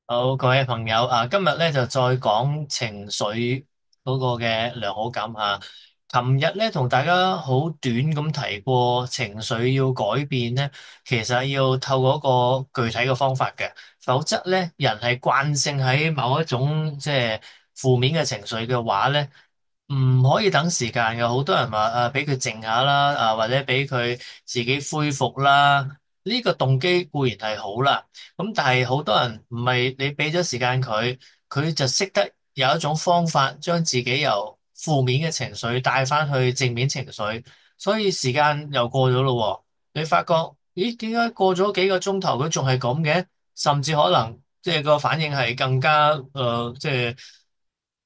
好，各位朋友啊，今日咧就再講情緒嗰個嘅良好感吓。琴日咧同大家好短咁提過，情緒要改變咧，其實要透過一個具體嘅方法嘅，否則咧人係慣性喺某一種即係負面嘅情緒嘅話咧，唔可以等時間嘅。好多人話俾佢靜下啦，或者俾佢自己恢復啦，呢個動機固然係好啦。咁但係好多人唔係你俾咗時間佢，佢就識得有一種方法將自己由負面嘅情緒帶翻去正面情緒，所以時間又過咗咯喎。你發覺，咦，點解過咗幾個鐘頭佢仲係咁嘅？甚至可能即係個反應係更加即係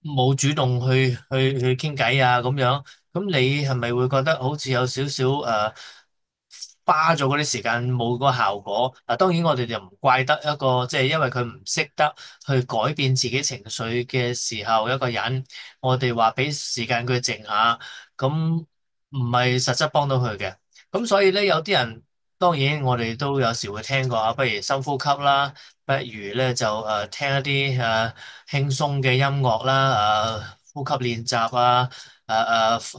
冇主動去傾偈啊咁樣。咁你係咪會覺得好似有少少花咗嗰啲時間冇個效果？嗱，當然我哋就唔怪得一個即係因為佢唔識得去改變自己情緒嘅時候一個人，我哋話俾時間佢靜下，咁唔係實質幫到佢嘅。咁所以咧，有啲人當然我哋都有時會聽過啊，不如深呼吸啦，不如咧就聽一啲輕鬆嘅音樂啦，呼吸練習啊。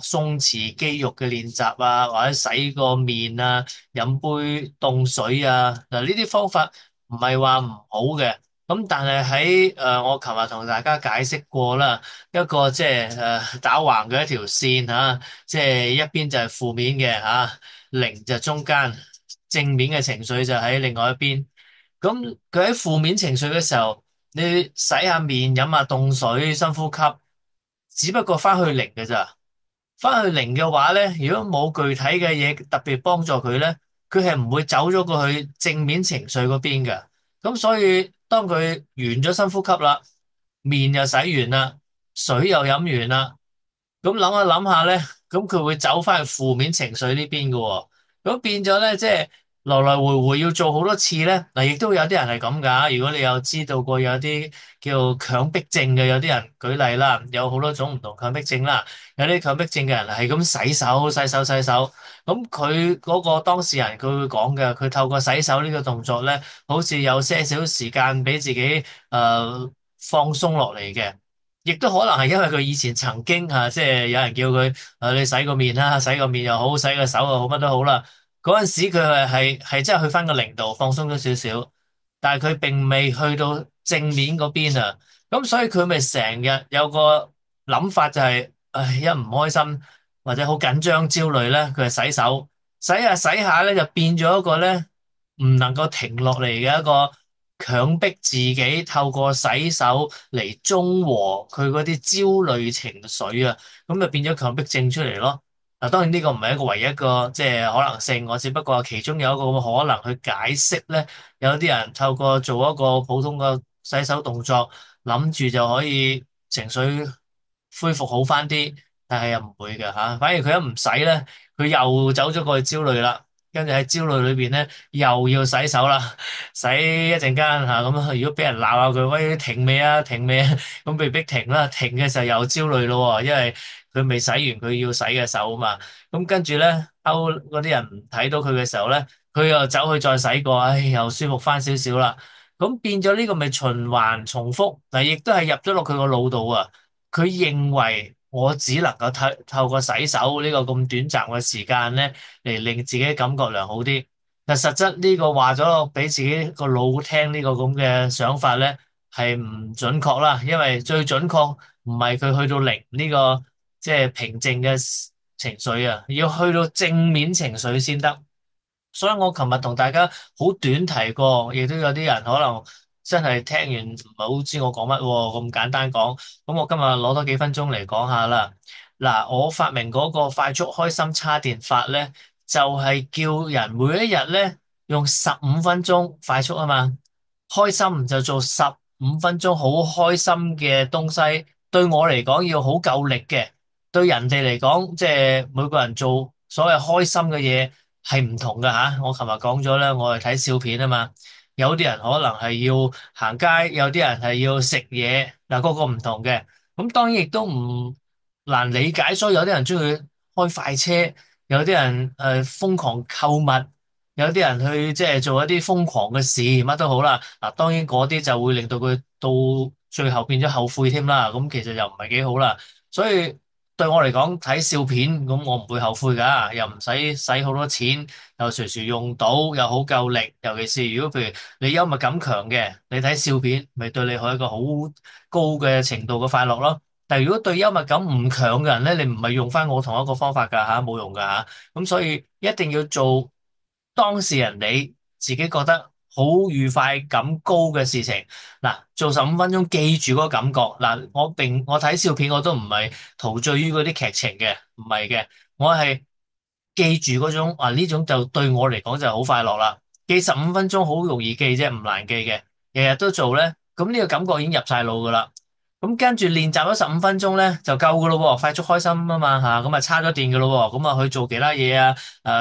鬆弛肌肉嘅練習啊，或者洗個面啊，飲杯凍水啊，嗱呢啲方法唔係話唔好嘅，咁但係喺我琴日同大家解釋過啦，一個即係打橫嘅一條線嚇，即係一邊就係負面嘅嚇，零就中間，正面嘅情緒就喺另外一邊。咁佢喺負面情緒嘅時候，你洗下面，飲下凍水，深呼吸，只不過翻去零嘅咋。翻去零嘅話咧，如果冇具體嘅嘢特別幫助佢咧，佢係唔會走咗過去正面情緒嗰邊嘅。咁所以當佢完咗深呼吸啦，面又洗完啦，水又飲完啦。咁諗下諗下咧，咁佢會走翻去負面情緒呢邊嘅喎，咁變咗咧，即係來來回回要做好多次咧。嗱，亦都有啲人係咁噶。如果你有知道過有啲叫強迫症嘅，有啲人舉例啦，有好多種唔同強迫症啦。有啲強迫症嘅人係咁洗手、洗手、洗手，咁佢嗰個當事人佢會講嘅，佢透過洗手呢個動作咧，好似有些少時間俾自己放鬆落嚟嘅。亦都可能係因為佢以前曾經即係有人叫佢你洗個面啦，洗個面又好，洗個手又好，乜都好啦。嗰陣時佢係真係去翻個零度放鬆咗少少，但係佢並未去到正面嗰邊啊。咁所以佢咪成日有個諗法就係，唉，一唔開心或者好緊張焦慮咧，佢係洗手，洗下洗下咧就變咗一個咧唔能夠停落嚟嘅一個。強迫自己透過洗手嚟中和佢嗰啲焦慮情緒啊，咁就變咗強迫症出嚟咯。嗱，當然呢個唔係一個唯一一個即係可能性，我只不過其中有一個咁嘅可能去解釋咧，有啲人透過做一個普通嘅洗手動作，諗住就可以情緒恢復好翻啲，但係又唔會嘅吓，反而佢一唔洗咧，佢又走咗過去焦慮啦。跟住喺焦慮裏邊咧，又要洗手啦，洗一陣間吓咁。如果俾人鬧下佢，喂，停未啊？停未啊？咁被逼停啦，停嘅時候又焦慮咯，因為佢未洗完佢要洗嘅手啊嘛。咁跟住咧，嗰啲人唔睇到佢嘅時候咧，佢又走去再洗過，唉，又舒服翻少少啦。咁變咗呢個咪循環重複，但亦都係入咗落佢個腦度啊。佢認為我只能夠透過洗手呢個咁短暫嘅時間咧，嚟令自己感覺良好啲。但實質呢個話咗俾自己個腦聽呢個咁嘅想法咧，係唔準確啦。因為最準確唔係佢去到零呢個即係平靜嘅情緒啊，要去到正面情緒先得。所以我琴日同大家好短提過，亦都有啲人可能真係聽完唔係好知我講乜喎，咁簡單講。咁我今日攞多幾分鐘嚟講下啦。嗱，我發明嗰個快速開心叉電法咧，就係叫人每一日咧用15分鐘快速啊嘛，開心就做15分鐘好開心嘅東西。對我嚟講要好夠力嘅，對人哋嚟講即係每個人做所謂開心嘅嘢係唔同㗎吓。我琴日講咗咧，我係睇笑片啊嘛，有啲人可能係要行街，有啲人係要食嘢，嗱，個個唔同嘅。咁當然亦都唔難理解，所以有啲人中意開快車，有啲人瘋狂購物，有啲人去即係做一啲瘋狂嘅事，乜都好啦。嗱，當然嗰啲就會令到佢到最後變咗後悔添啦。咁其實又唔係幾好啦。所以對我嚟講，睇笑片咁我唔會後悔㗎，又唔使使好多錢，又隨時用到，又好夠力。尤其是如果譬如你幽默感強嘅，你睇笑片咪對你係一個好高嘅程度嘅快樂咯。但係如果對幽默感唔強嘅人咧，你唔係用翻我同一個方法㗎吓，冇用㗎吓。咁所以一定要做當事人你自己覺得好愉快感高嘅事情。嗱，做15分鐘，記住嗰個感覺。嗱，我睇笑片我都唔係陶醉於嗰啲劇情嘅，唔係嘅，我係記住嗰種啊，呢種就對我嚟講就好快樂啦。記15分鐘好容易記啫，唔難記嘅，日日都做咧，咁呢個感覺已經入晒腦噶啦。咁跟住練習咗15分鐘咧就夠噶咯喎，快速開心啊嘛吓，咁啊叉咗電噶咯喎，咁啊去做其他嘢啊，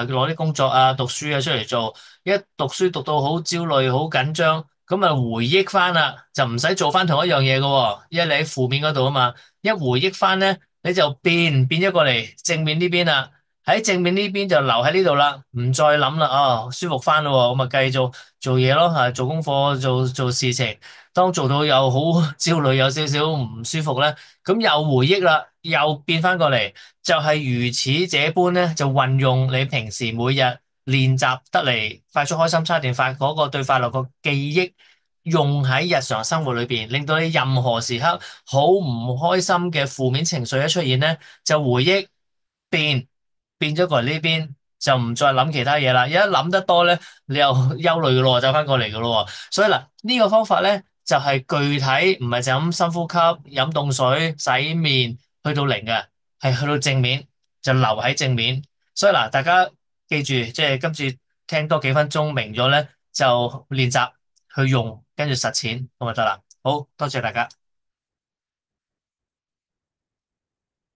攞啲工作啊、讀書啊出嚟做，一讀書讀到好焦慮、好緊張，咁啊回憶翻啦，就唔使做翻同一樣嘢噶喎，因為你喺負面嗰度啊嘛，一回憶翻咧你就變咗過嚟正面呢邊啦，喺正面呢邊就留喺呢度啦，唔再諗啦，哦舒服翻咯，咁啊繼續做嘢咯，吓做功課、做事情。當做到又好焦慮，有少少唔舒服咧，咁又回憶啦，又變翻過嚟，就係如此這般咧，就運用你平時每日練習得嚟快速開心叉電法嗰個對快樂個記憶，用喺日常生活裏邊，令到你任何時刻好唔開心嘅負面情緒一出現咧，就回憶變咗過嚟呢邊，就唔再諗其他嘢啦。一諗得多咧，你又憂慮嘅咯，走翻過嚟嘅咯。所以嗱，呢個方法咧就係具體，唔係就咁深呼吸、飲凍水、洗面，去到零嘅，係去到正面，就留喺正面。所以嗱，大家記住，即係今次聽多幾分鐘明咗咧，就練習去用，跟住實踐咁就得啦。好多謝大家。